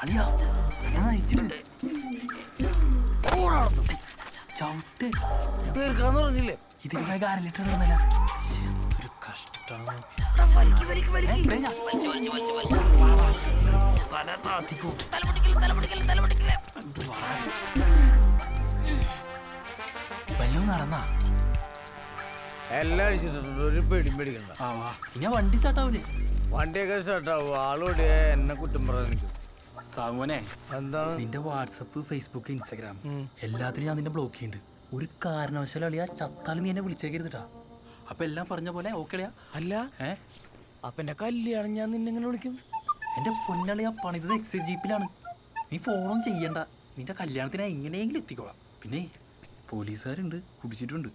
അളിയാ ചവിട്ട് തീർക്കാന്ന് പറഞ്ഞില്ലേ? ഇതിന് കാരലിട്ട് തീർന്നില്ല. എന്തൊരു കഷ്ടമാണ്. വല്ലതും നടന്നാ എല്ലാം അടിച്ചിട്ടുണ്ട്, ഒരു പേടിയും പേടിക്കണ്ട. ഞാൻ വണ്ടി സ്റ്റാർട്ടാവൂലേ? വണ്ടിയൊക്കെ സ്റ്റാർട്ടാവും. ആളോടിയ എന്നെ കുറ്റം പറയാൻ നിൽക്കും. സാമോനെ, എന്താണ് നിന്റെ വാട്സപ്പ്, ഫേസ്ബുക്ക്, ഇൻസ്റ്റാഗ്രാം എല്ലാത്തിനും ഞാൻ നിന്നെ ബ്ലോക്ക് ചെയ്യുന്നുണ്ട്. ഒരു കാരണവശാലും അളിയാ ചത്താലും നീ എന്നെ വിളിച്ചേക്കരുതട്ടാ. അപ്പൊ എല്ലാം പറഞ്ഞ പോലെ ഓക്കെ അളിയാ? അല്ല അപ്പൊ എന്റെ കല്യാണം ഞാൻ നിന്നെങ്ങനെ വിളിക്കും? എന്റെ പൊന്നളിയാ പണിതത് എക്സൈസ് ജീപ്പിലാണ്. നീ ഫോണൊന്നും ചെയ്യണ്ട. നിന്റെ കല്യാണത്തിന് എങ്ങനെയെങ്കിലും എത്തിക്കോളാം. പിന്നെ പോലീസുകാരുണ്ട്, കുടിച്ചിട്ടുണ്ട്,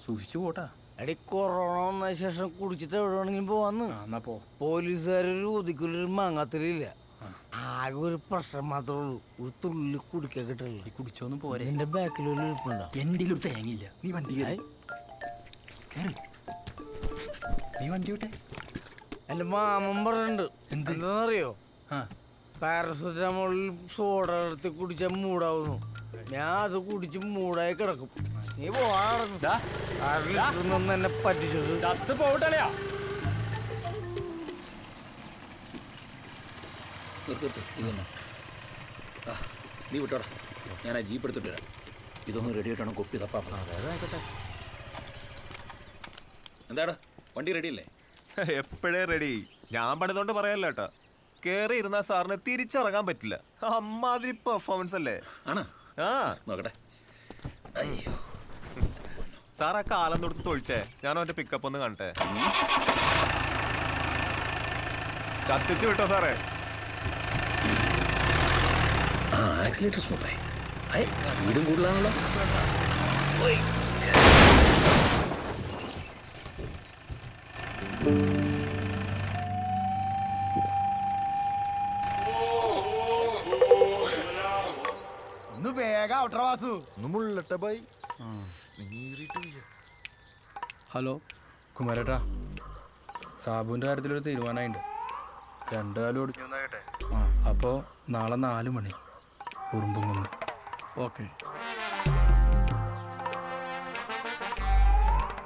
സൂക്ഷിച്ചു പോട്ടാ. എടി കൊറോണ വന്ന ശേഷം കുടിച്ചിട്ട് എവിടെ വേണമെങ്കിലും പോവാന്ന്. എന്നാ പോ. പോലീസുകാരൊരു ഒതുക്കൊരു മാങ്ങാത്തലില്ല. ആകെ ഒരു പ്രശ്നം മാത്രമേ ഉള്ളൂ, ഒരു തുള്ളി കുടിക്കാൻ കിട്ടില്ല. ഈ കുടിച്ചോന്നും പോരെ. എന്റെ ബാക്കിലൊരു ഇരിപ്പുണ്ടോ? എൻ്റെ ഒരു തേങ്ങയില്ല. നീ വണ്ടി കേറ്. നീ വണ്ടി വിട്ടെ. എന്റെ മാമൻ പറഞ്ഞിട്ടുണ്ട്. എന്താണെന്നറിയോ? പാരസെറ്റമോളിൽ സോഡ എടുത്ത് കുടിച്ചാൽ മൂടാവുന്നു. ഞാൻ അത് കുടിച്ച് മൂടായി കിടക്കും. നീ പോവാറുണ്ട് എന്നെ പറ്റിച്ചത്. ചത്ത് പോവട്ടല്ലയാ. നീ വിട്ടോടാ, ഞാൻ ആ ജീപ്പ് എടുത്തിട്ട് വരാം. ഇതൊന്നും റെഡി ആയിട്ടാണ് കൊപ്പി തപ്പാ. അതായിക്കോട്ടെ. എന്താടാ വണ്ടി റെഡിയല്ലേ? എപ്പോഴേ റെഡി. ഞാൻ പണിതുകൊണ്ട് പറയാല്ലോ കേട്ടോ. കേറി ഇരുന്ന സാറിന് തിരിച്ചിറങ്ങാൻ പറ്റില്ല. അമ്മാതിരി പെർഫോമൻസ് അല്ലേ? ആണോ? ആ നോക്കട്ടെ. അയ്യോ സാർ, ആ കാലം തൊടുത്ത് തൊഴിച്ചേ. ഞാൻ അവന്റെ പിക്കപ്പ് ഒന്ന് കാണട്ടെ. കത്തിച്ചു വിട്ടോ സാറേ. ആ ആക്സിലേറ്റർ സ്മൂത്തായി. സ്പീഡും കൂടുതലാണല്ലോ. ഒന്ന് വേഗം ഔട്ടറവാസു. ഹലോ കുമാരേട്ടാ, സാബുവിൻ്റെ കാര്യത്തിലൊരു തീരുമാനമായിട്ടുണ്ട്. 2 കാലം ഓടിച്ചു. അപ്പോൾ നാളെ 4 മണി ഉറുമ്പുംകുന്ന്. ഓക്കെ.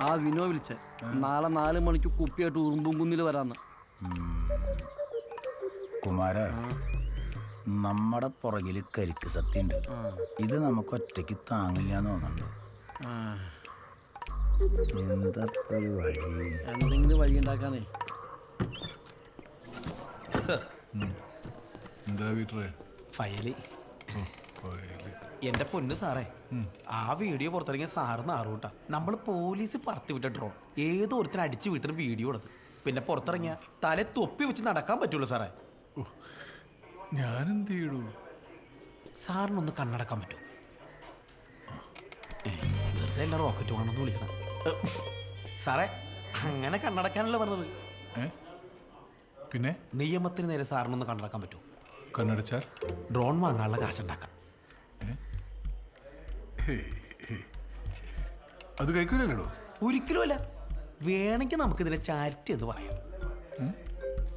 ആ വിനോ വിളിച്ചേ, നാളെ 4 മണിക്ക് കുപ്പിയായിട്ട് ഉറുമ്പുംകുന്നിൽ വരാന്ന്. കുമാര, നമ്മുടെ പുറകിൽ കരിക്ക് സത്യണ്ട്. ഇത് നമുക്ക് ഒറ്റയ്ക്ക് താങ്ങില്ല എന്ന് തോന്നുന്നുണ്ട്. എന്തെങ്കിലും വഴി ഉണ്ടാക്കാന്നേ. ഫയല് എന്റെ പൊന്ന് സാറേ, ആ വീഡിയോ പുറത്തിറങ്ങിയ സാറ് നാറൂട്ടാ. നമ്മൾ പോലീസ് പറത്തി വിട്ട ഡ്രോൺ ഏതോ ഒരുത്തിന് അടിച്ചു വീട്ടിന് വീഡിയോ എടുത്ത് പിന്നെ പുറത്തിറങ്ങിയ തല തൊപ്പി വെച്ച് നടക്കാൻ പറ്റുള്ളൂ സാറേ. ഞാനെന്ത് ചെയ്യൂ? സാറിനൊന്ന് കണ്ണടക്കാൻ പറ്റും? വെറുതെ എല്ലാം റോക്കറ്റ് വേണമെന്ന് വിളിക്കണം സാറേ. അങ്ങനെ കണ്ണടക്കാനല്ല പറഞ്ഞത്. പിന്നെ നിയമത്തിന് നേരെ സാറിനൊന്ന് കണ്ണടക്കാൻ പറ്റും? കണ്ണടച്ചാൽ ഡ്രോൺ വാങ്ങാനുള്ള കാശുണ്ടാക്കാം. അത് കഴിക്കൂലോ? ഒരിക്കലും അല്ല. വേണമെങ്കിൽ നമുക്കിതിനെ ചാരിറ്റി എന്ന് പറയാം.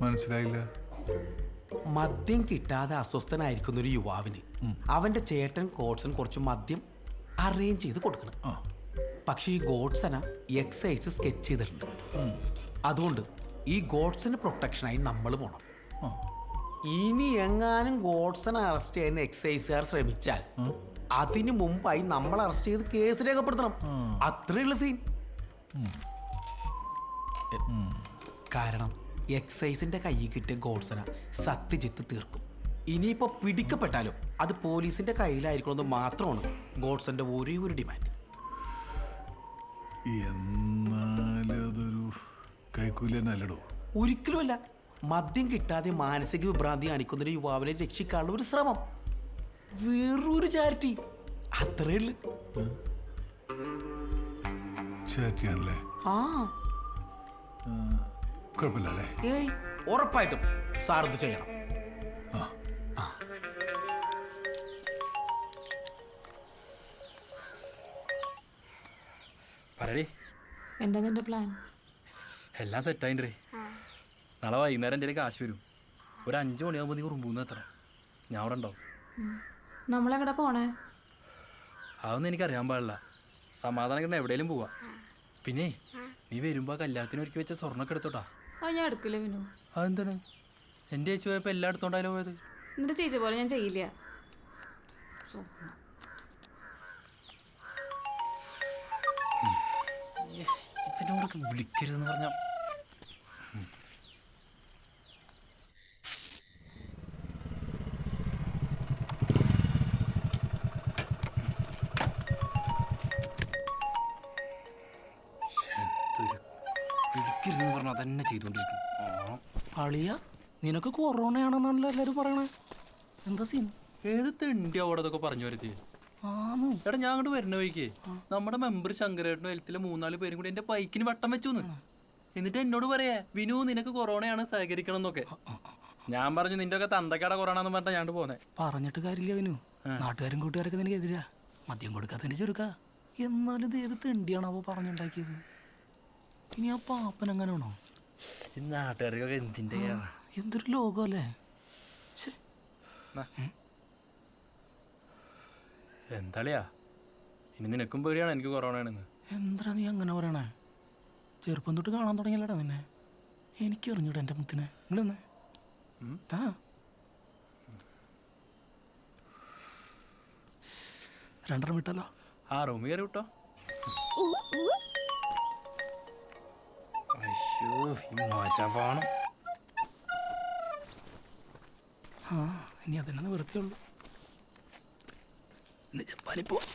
മനസ്സിലായില്ല. മദ്യം കിട്ടാതെ അസ്വസ്ഥനായിരിക്കുന്ന ഒരു യുവാവിന് അവന്റെ ചേട്ടൻ ഗോഡ്സൺ കുറച്ച് മദ്യം അറേഞ്ച് ചെയ്ത് കൊടുക്കണം. പക്ഷെ ഈ ഗോഡ്സന എക്സൈസ് സ്കെച്ച് ചെയ്തിട്ടുണ്ട്. അതുകൊണ്ട് ഈ ഗോഡ്സന് പ്രൊട്ടക്ഷനായി നമ്മൾ പോണം. ഇനി എങ്ങാനും ഗോഡ്സനെ അറസ്റ്റ് ചെയ്യാൻ എക്സൈസുകാർ ശ്രമിച്ചാൽ അതിനു മുമ്പായി നമ്മൾ അറസ്റ്റ് ചെയ്ത് കേസ് രേഖപ്പെടുത്തണം. അത്രയുള്ള സീൻ. കാരണം എക്സൈസിന്റെ കയ്യിൽ കിട്ടിയ ഗോഡ്സന സത്യജിത്ത് തീർക്കും. ഇനിയിപ്പോ പിടിക്കപ്പെട്ടാലും അത് പോലീസിന്റെ കയ്യിലായിരിക്കണമെന്ന് മാത്രമാണ് ഗോഡ്സന്റെ ഒരേ ഒരു ഡിമാൻഡ്. എന്നാലതൊരു കൈക്കൂലല്ലടോ? ഒരിക്കലുമല്ല. മദ്യം കിട്ടാതെ മാനസിക വിഭ്രാന്തി കാണിക്കുന്ന ഒരു യുവാവിനെ രക്ഷിക്കാനുള്ള ഒരു ശ്രമം, വേറൊരു ചാരിറ്റി. അത്രേ ഉള്ളു. ചാരിറ്റിയാണല്ലേ? ആ കുഴപ്പമില്ലല്ലേ? ഏയ് ഉറപ്പായിട്ടും സാർ ഇത് ചെയ്യണം. പറയടി, എന്താ നിന്റെ പ്ലാൻ? എല്ലാം സെറ്റായിട്ടേ. നാളെ വൈകുന്നേരം എൻ്റെ കാശ് വരും. ഒരു 5 മണിയാകുമ്പോൾ നീ ഉറുമ്പൂന്ന് എത്തണം. ഞാൻ അവിടെ ഉണ്ടാവും. നമ്മളെങ്ങടെ പോണേ? അതൊന്നും എനിക്കറിയാൻ പാടില്ല. സമാധാനം കിട്ടണം, എവിടെയെങ്കിലും പോവാ. പിന്നെ നീ വരുമ്പോൾ കല്യാണത്തിന് ഒരുക്കി വെച്ച സ്വർണ്ണമൊക്കെ എടുത്തോട്ടാ. അത് ഞാൻ എടുക്കില്ല വിനു. അതെന്താണ്? എൻ്റെ ചേച്ചി പോയപ്പോൾ എല്ലാം എടുത്തോണ്ടായാലോ പോയത്? എന്നിട്ട് ചേച്ചി പോലെ ഞാൻ ചെയ്യില്ല. ഇവനോടൊക്കെ വിളിക്കരുതെന്ന് പറഞ്ഞാൽ വിളിക്കരുതെന്ന് പറഞ്ഞാൽ തന്നെ ചെയ്തുകൊണ്ടിരിക്കും. അളിയ നിനക്ക് കൊറോണയാണെന്നാണല്ലോ എല്ലാരും പറയണേ. എന്താ സീൻ? ഏത് തെണ്ടി അവിടെ അതൊക്കെ പറഞ്ഞു വരുത്തി? എടാ ഞാൻ അങ്ങോട്ട് വരുന്ന വഴിക്കേ നമ്മുടെ മെമ്പർ ശങ്കരേട്ടനും ഹെൽത്തിലെ 3-4 പേരും കൂടി എന്റെ ബൈക്കിന് വട്ടം വെച്ചു. എന്നിട്ട് എന്നോട് പറയാ, വിനു നിനക്ക് കൊറോണയാണ്, സഹകരിക്കണം എന്നൊക്കെ. ഞാൻ പറഞ്ഞു നിന്റെ ഒക്കെ തന്തക്കട കൊറോണ എന്ന് പറഞ്ഞാൽ ഞാൻ പോന്നെ. പറഞ്ഞിട്ട് കാര്യമില്ല വിനു. നാട്ടുകാരും കൂട്ടുകാരൊക്കെ നിനക്ക് എതിരാ. മദ്യം കൊടുക്കാത്തതിന്റെ ചുരുക്ക. എന്നാലും ഇത് ഏത് തെണ്ടിയാണാവോ പറഞ്ഞുണ്ടാക്കിയത്? ഇനി ആ പാപ്പൻ എങ്ങനെയാണോ? ഈ നാട്ടുകാർക്കൊക്കെ എന്തിന്റെ എന്തൊരു ലോകമല്ലേ. എന്താളിയാ, ഇനി നിനക്കും പേടിയാണ് എനിക്ക് കൊറോണയാണെന്ന്. എന്താ നീ അങ്ങനെ പറയണേ? ചെറുപ്പം തൊട്ട് കാണാൻ തുടങ്ങിയല്ലേടാ നിന്നെ. എനിക്ക് അറിഞ്ഞൂടാ എൻ്റെ മുത്തിനെ. ഇങ്ങോട്ട് ആ രണ്ടെണ്ണം വിട്ടല്ലോ. ആ റൂമിൽ കയറി വിട്ടോ. ആ ഇനി അതെന്നെ നിവൃത്തിയുള്ളൂ. ജപ്പാനിൽ പോവാം.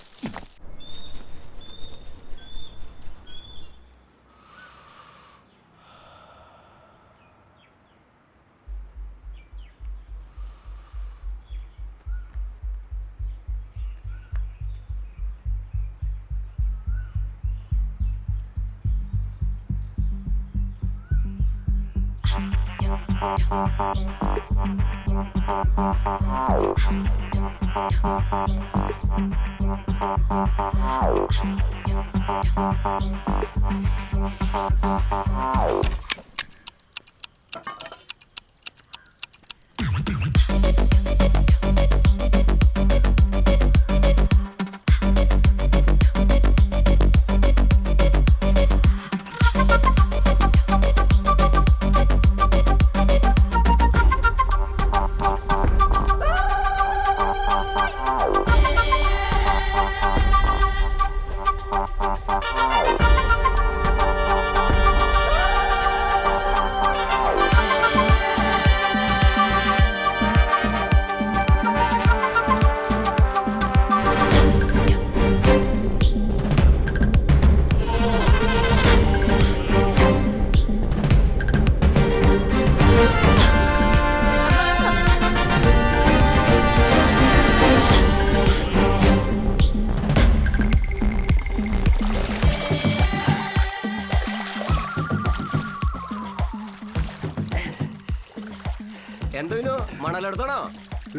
എന്തോ മണലെടുത്തണോ?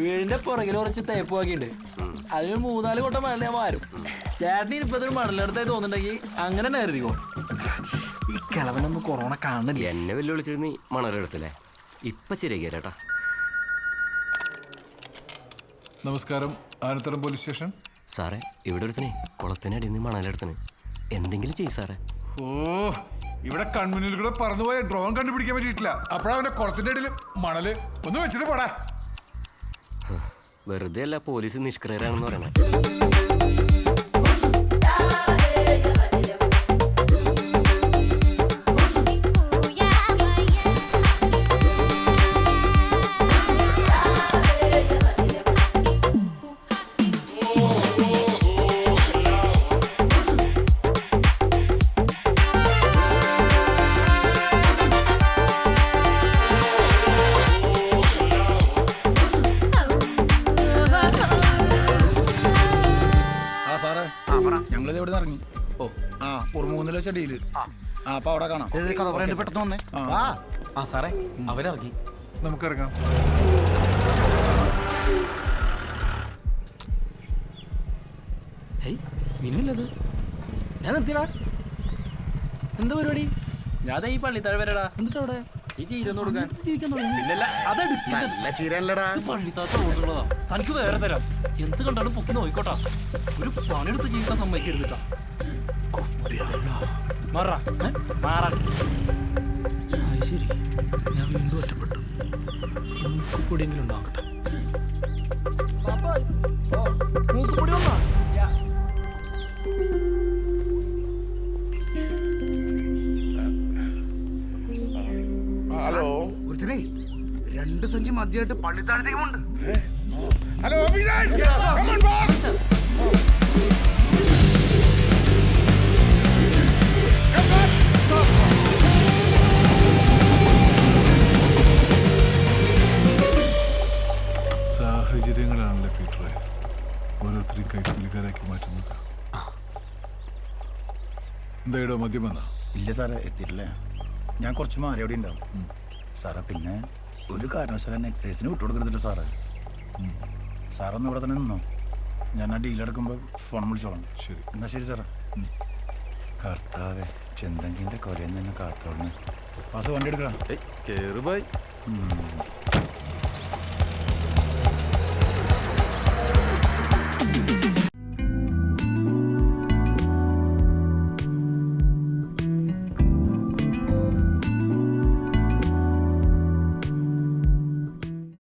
വീടിന്റെ പുറകിൽ കുറച്ച് തേപ്പ് ബാക്കിയുണ്ട്. അതിന് 3-4 കൊട്ടം മണൽ ഞാൻ മാറും. ചേട്ടന് ഇപ്പത്തൊരു മണലെടുത്തായി തോന്നുന്നുണ്ടെങ്കിൽ അങ്ങനെ തന്നെ കരുതിക്കോ. ഈ കിളവനൊന്നും കൊറോണ കാണില്ല. എന്നെ വെല്ലുവിളിച്ചിട്ട് നീ മണലെടുത്തില്ലേ? ഇപ്പൊ ശരിയാക്കിയ ചേട്ടാ. നമസ്കാരം, ആനത്തറം പോലീസ് സ്റ്റേഷൻ. സാറേ, ഇവിടെ ഒരുത്തനെ കുളത്തിനടിയിൽ നിന്ന് മണലെടുത്തന്. എന്തെങ്കിലും ചെയ്യ് സാറേ. ഓ, ഇവിടെ കൺമുന്നിൽ കൂടെ പറന്നുപോയ ഡ്രോൺ കണ്ടുപിടിക്കാൻ പറ്റിയിട്ടില്ല. അപ്പോഴവന്റെ കുളത്തിന്റെ ഇടയിൽ മണല് ഒന്ന് വെച്ചിട്ട് പോടാ. വെറുതെ അല്ല പോലീസ് നിഷ്ക്രിയരാണെന്ന് പറയണേ. ഞങ്ങളിത് എവിടെ നിന്ന് ഇറങ്ങി? ഓ ആ ഉറുമൂന്നിലെ ചെടിയില്. ആ അപ്പൊ അവിടെ കാണാം. കഥ പറയണ്ട, പെട്ടെന്ന് വന്നേ. ആ സാറേ അവരിറങ്ങി. നമുക്കിറങ്ങാം. മിനുല്ലത് ഞാൻ നിർത്തിയടാ. എന്താ പരിപാടി? ഞാൻ ഈ പള്ളിത്താഴ് വരടാ. എന്നിട്ട് അവിടെ ഈ ചീരൊന്നും കൊടുക്കാൻ പിന്നല്ല അതെടുക്കില്ല പള്ളിത്താത്ത ഓടുള്ളതാ തനിക്ക് വേറെ തരാം എന്ത് കണ്ടാലും പൊക്കി നോയിക്കോട്ടാ ഒരു പണിയെടുത്ത് ജീവിക്കാൻ സമ്മതിക്കരുതിട്ടാ മാറാ മാറാൻ ശരി ഞാൻ വീണ്ടും ഒറ്റപ്പെട്ടു മൂക്കുപൊടിയെങ്കിലും ഉണ്ടാക്കട്ടെ മൂക്കുപൊടി വന്നാ ഹലോ ഒരുത്തനെ 2 സഞ്ചി മദ്യമായിട്ട് പള്ളിത്താഴത്തേക്കുമുണ്ട്. Hello Abhilash, come on, boss. Come on. സാഹചര്യങ്ങളാണല്ലോ പീറ്ററെ ഓരോരുത്തരെയും കൈക്കൂലിക്കാരാക്കി മാറ്റുന്നത്. എന്തായിടോ മദ്യം വന്നാ? ഇല്ല സാറേ, എത്തിയിട്ടില്ല. ഞാൻ കുറച്ച് മാറി അവിടെ ഉണ്ടാവും സാറേ. പിന്നെ ഒരു കാരണവശാലും എക്സൈസിന് വിട്ടുകൊടുക്കരുതില്ല സാറേ. സാറൊന്ന് ഇവിടെ തന്നെ നിന്നോ, ഞാൻ ആ ഡീലെടുക്കുമ്പോൾ ഫോൺ വിളിച്ചോളാം. ശരി. എന്നാ ശരി സാറേ. കർത്താവേ, ചെന്തങ്കിൻ്റെ കൊലയിൽ നിന്ന് കാത്തോളന്ന്. വാസു വണ്ടി എടുക്കണം. കേറുപോയി